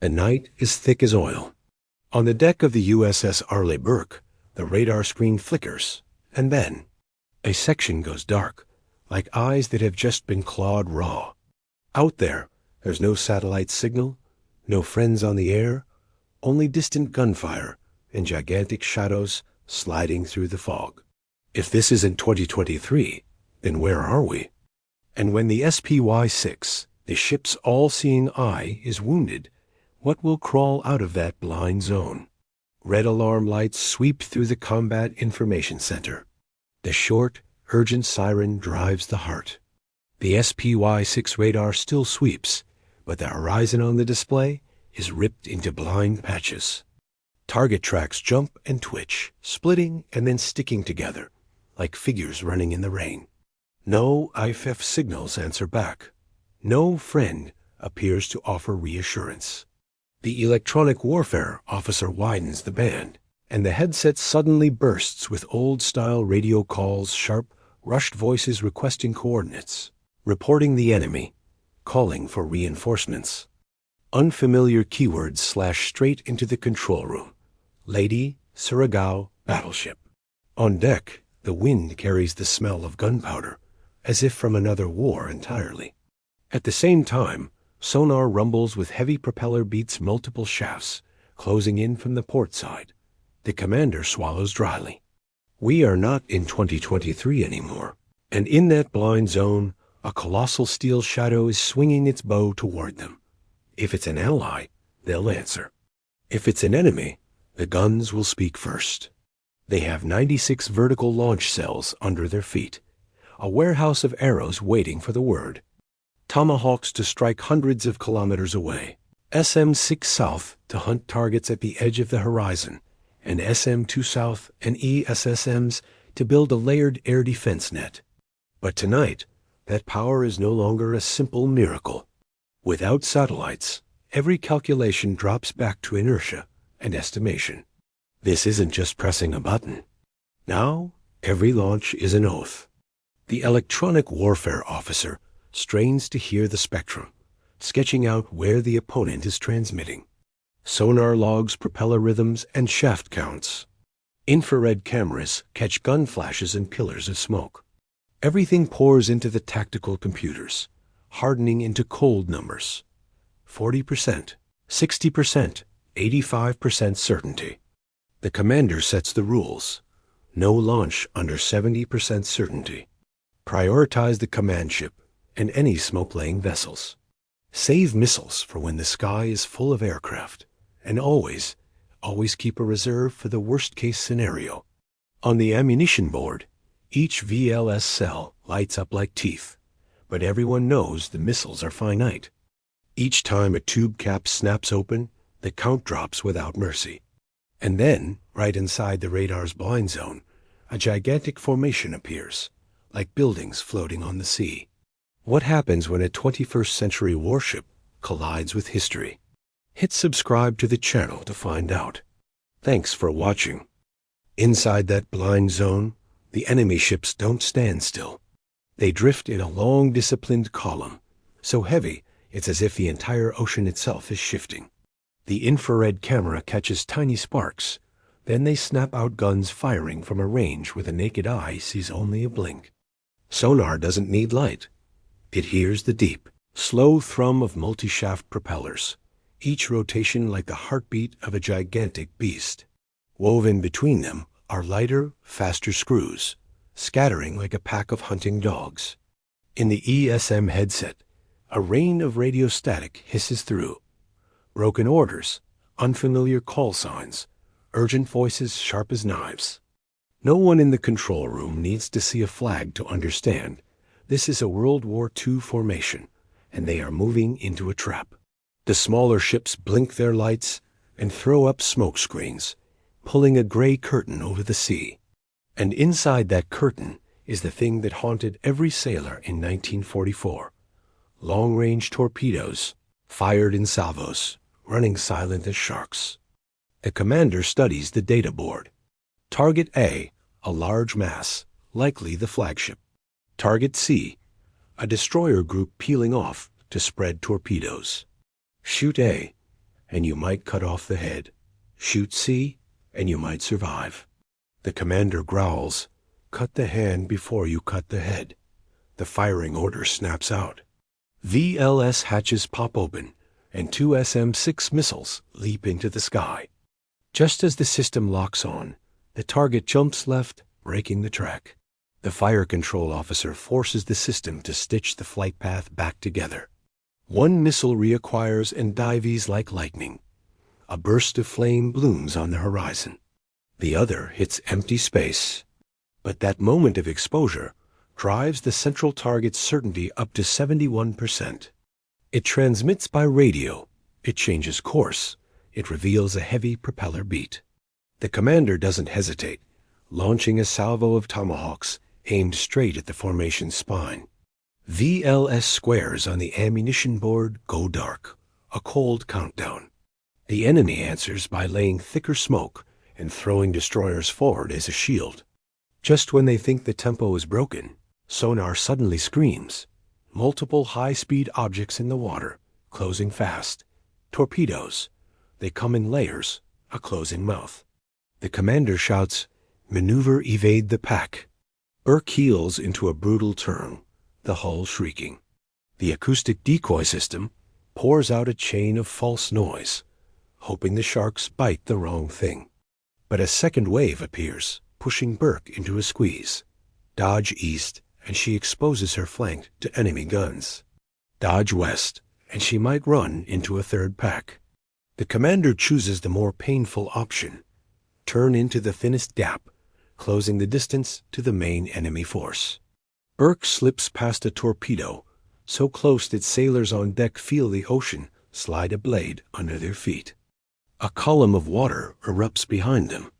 and night is thick as oil. On the deck of the USS Arleigh Burke, the radar screen flickers, and then a section goes dark, like eyes that have just been clawed raw. Out there's no satellite signal, no friends on the air, only distant gunfire and gigantic shadows sliding through the fog. If this isn't 2023, then where are we? And when the SPY-6, the ship's all-seeing eye, is wounded, what will crawl out of that blind zone? Red alarm lights sweep through the Combat Information Center. The short, urgent siren drives the heart. The SPY-6 radar still sweeps, but the horizon on the display is ripped into blind patches. Target tracks jump and twitch, splitting and then sticking together, like figures running in the rain. No IFF signals answer back. No friend appears to offer reassurance. The electronic warfare officer widens the band, and the headset suddenly bursts with old-style radio calls, sharp, rushed voices requesting coordinates, reporting the enemy, calling for reinforcements. Unfamiliar keywords slash straight into the control room. Leyte Gulf battleship. On deck, the wind carries the smell of gunpowder, as if from another war entirely. At the same time, sonar rumbles with heavy propeller beats multiple shafts, closing in from the port side. The commander swallows dryly. We are not in 2023 anymore, and in that blind zone, a colossal steel shadow is swinging its bow toward them. If it's an ally, they'll answer. If it's an enemy, the guns will speak first. They have 96 vertical launch cells under their feet, a warehouse of arrows waiting for the word. Tomahawks to strike hundreds of kilometers away, SM-6 South to hunt targets at the edge of the horizon, and SM-2 South and ESSMs to build a layered air defense net. But tonight, that power is no longer a simple miracle. Without satellites, every calculation drops back to inertia and estimation. This isn't just pressing a button. Now, every launch is an oath. The electronic warfare officer strains to hear the spectrum, sketching out where the opponent is transmitting. Sonar logs propeller rhythms and shaft counts. Infrared cameras catch gun flashes and pillars of smoke. Everything pours into the tactical computers, hardening into cold numbers. 40%, 60%, 85% certainty. The commander sets the rules. No launch under 70% certainty. Prioritize the command ship and any smoke-laying vessels. Save missiles for when the sky is full of aircraft. And always keep a reserve for the worst-case scenario. On the ammunition board, each VLS cell lights up like teeth, but everyone knows the missiles are finite. Each time a tube cap snaps open, the count drops without mercy. And then, right inside the radar's blind zone, a gigantic formation appears, like buildings floating on the sea. What happens when a 21st century warship collides with history? Hit subscribe to the channel to find out. Thanks for watching. Inside that blind zone, the enemy ships don't stand still. They drift in a long, disciplined column, so heavy it's as if the entire ocean itself is shifting. The infrared camera catches tiny sparks, then they snap out guns firing from a range where the naked eye sees only a blink. Sonar doesn't need light. It hears the deep, slow thrum of multi-shaft propellers, each rotation like the heartbeat of a gigantic beast. Woven between them are lighter, faster screws, scattering like a pack of hunting dogs. In the ESM headset, a rain of radio static hisses through. Broken orders, unfamiliar call signs, urgent voices sharp as knives. No one in the control room needs to see a flag to understand. This is a World War II formation, and they are moving into a trap. The smaller ships blink their lights and throw up smoke screens, pulling a gray curtain over the sea. And inside that curtain is the thing that haunted every sailor in 1944. Long-range torpedoes, fired in salvos, running silent as sharks. The commander studies the data board. Target A, a large mass, likely the flagship. Target C, a destroyer group peeling off to spread torpedoes. Shoot A, and you might cut off the head. Shoot C, and you might survive. The commander growls, "Cut the hand before you cut the head." The firing order snaps out. VLS hatches pop open, and two SM-6 missiles leap into the sky. Just as the system locks on, the target jumps left, breaking the track. The fire control officer forces the system to stitch the flight path back together. One missile reacquires and dives like lightning. A burst of flame blooms on the horizon. The other hits empty space. But that moment of exposure drives the central target's certainty up to 71%. It transmits by radio. It changes course. It reveals a heavy propeller beat. The commander doesn't hesitate, launching a salvo of tomahawks aimed straight at the formation's spine. VLS squares on the ammunition board go dark, a cold countdown. The enemy answers by laying thicker smoke and throwing destroyers forward as a shield. Just when they think the tempo is broken, sonar suddenly screams. Multiple high-speed objects in the water, closing fast. Torpedoes. They come in layers, a closing mouth. The commander shouts, "Maneuver evade the pack." Burke heels into a brutal turn, the hull shrieking. The acoustic decoy system pours out a chain of false noise, hoping the sharks bite the wrong thing. But a second wave appears, pushing Burke into a squeeze. Dodge east, and she exposes her flank to enemy guns. Dodge west, and she might run into a third pack. The commander chooses the more painful option. Turn into the thinnest gap, closing the distance to the main enemy force. Burke slips past a torpedo, so close that sailors on deck feel the ocean slide a blade under their feet. A column of water erupts behind them.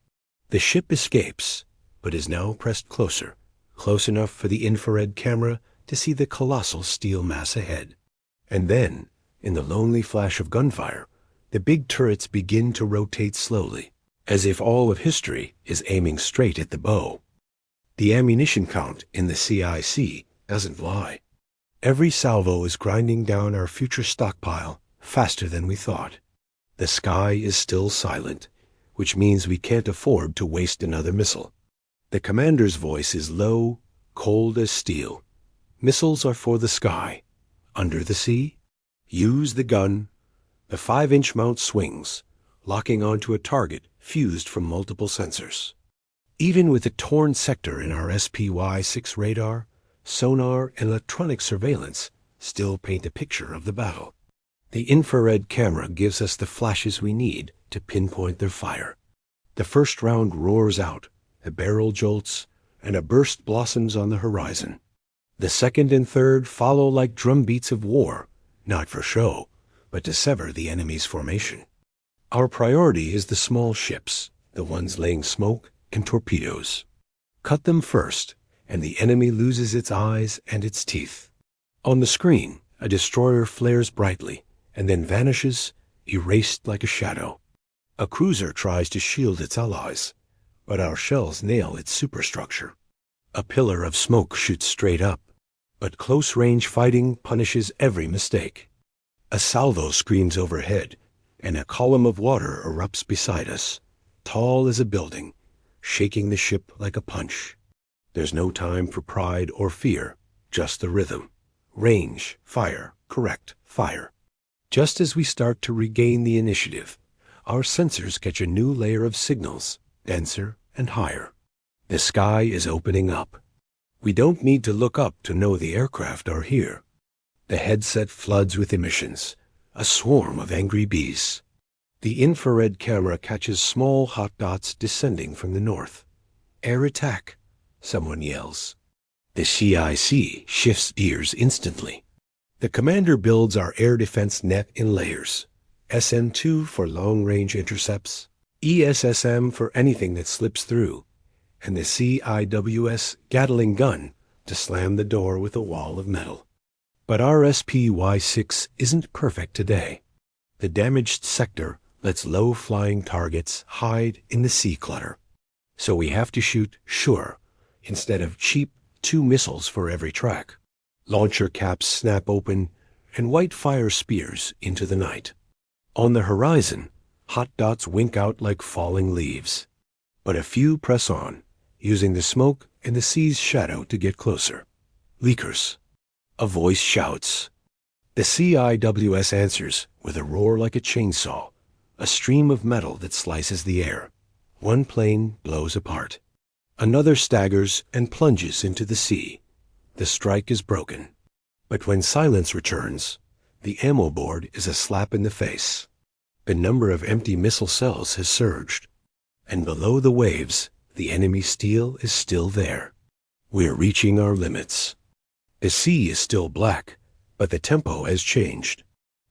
The ship escapes, but is now pressed closer, close enough for the infrared camera to see the colossal steel mass ahead. And then, in the lonely flash of gunfire, the big turrets begin to rotate slowly, as if all of history is aiming straight at the bow. The ammunition count in the CIC doesn't lie. Every salvo is grinding down our future stockpile faster than we thought. The sky is still silent, which means we can't afford to waste another missile. The commander's voice is low, cold as steel. Missiles are for the sky. Under the sea? Use the gun. The 5-inch mount swings, locking onto a target fused from multiple sensors. Even with the torn sector in our SPY-6 radar, sonar and electronic surveillance still paint a picture of the battle. The infrared camera gives us the flashes we need to pinpoint their fire. The first round roars out, a barrel jolts, and a burst blossoms on the horizon. The second and third follow like drumbeats of war, not for show, but to sever the enemy's formation. Our priority is the small ships, the ones laying smoke and torpedoes. Cut them first, and the enemy loses its eyes and its teeth. On the screen, a destroyer flares brightly, and then vanishes, erased like a shadow. A cruiser tries to shield its allies, but our shells nail its superstructure. A pillar of smoke shoots straight up, but close-range fighting punishes every mistake. A salvo screams overhead, and a column of water erupts beside us, tall as a building, shaking the ship like a punch. There's no time for pride or fear, just the rhythm. Range, fire, correct, fire. Just as we start to regain the initiative, our sensors catch a new layer of signals, denser and higher. The sky is opening up. We don't need to look up to know the aircraft are here. The headset floods with emissions, a swarm of angry bees. The infrared camera catches small hot dots descending from the north. Air attack, someone yells. The CIC shifts gears instantly. The commander builds our air defense net in layers. SM-2 for long-range intercepts, ESSM for anything that slips through, and the CIWS Gatling gun to slam the door with a wall of metal. But our SPY-6 isn't perfect today. The damaged sector lets low-flying targets hide in the sea clutter. So we have to shoot sure instead of cheap 2 missiles for every track. Launcher caps snap open, and white fire spears into the night. On the horizon, hot dots wink out like falling leaves. But a few press on, using the smoke and the sea's shadow to get closer. Leakers. A voice shouts. The CIWS answers with a roar like a chainsaw, a stream of metal that slices the air. One plane blows apart. Another staggers and plunges into the sea. The strike is broken. But when silence returns, the ammo board is a slap in the face. The number of empty missile cells has surged. And below the waves, the enemy steel is still there. We're reaching our limits. The sea is still black, but the tempo has changed.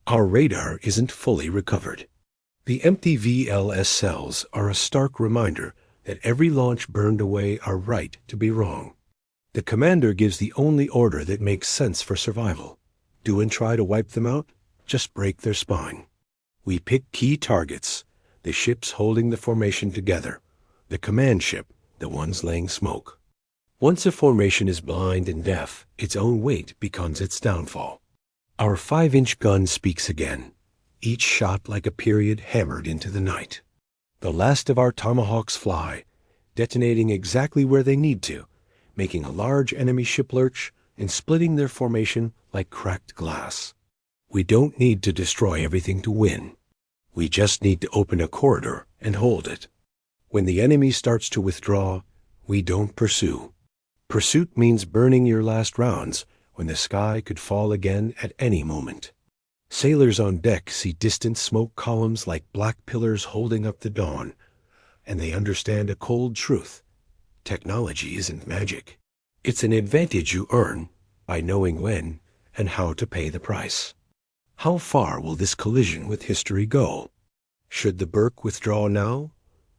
Our radar isn't fully recovered. The empty VLS cells are a stark reminder that every launch burned away our right to be wrong. The commander gives the only order that makes sense for survival. Do and try to wipe them out? Just break their spine. We pick key targets, the ships holding the formation together, the command ship, the ones laying smoke. Once a formation is blind and deaf, its own weight becomes its downfall. Our 5-inch gun speaks again, each shot like a period hammered into the night. The last of our tomahawks fly, detonating exactly where they need to, making a large enemy ship lurch and splitting their formation like cracked glass. We don't need to destroy everything to win. We just need to open a corridor and hold it. When the enemy starts to withdraw, we don't pursue. Pursuit means burning your last rounds when the sky could fall again at any moment. Sailors on deck see distant smoke columns like black pillars holding up the dawn, and they understand a cold truth. Technology isn't magic. It's an advantage you earn by knowing when and how to pay the price. How far will this collision with history go? Should the Burke withdraw now,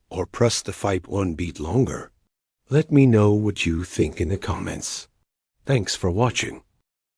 or press the fight one beat longer? Let me know what you think in the comments. Thanks for watching.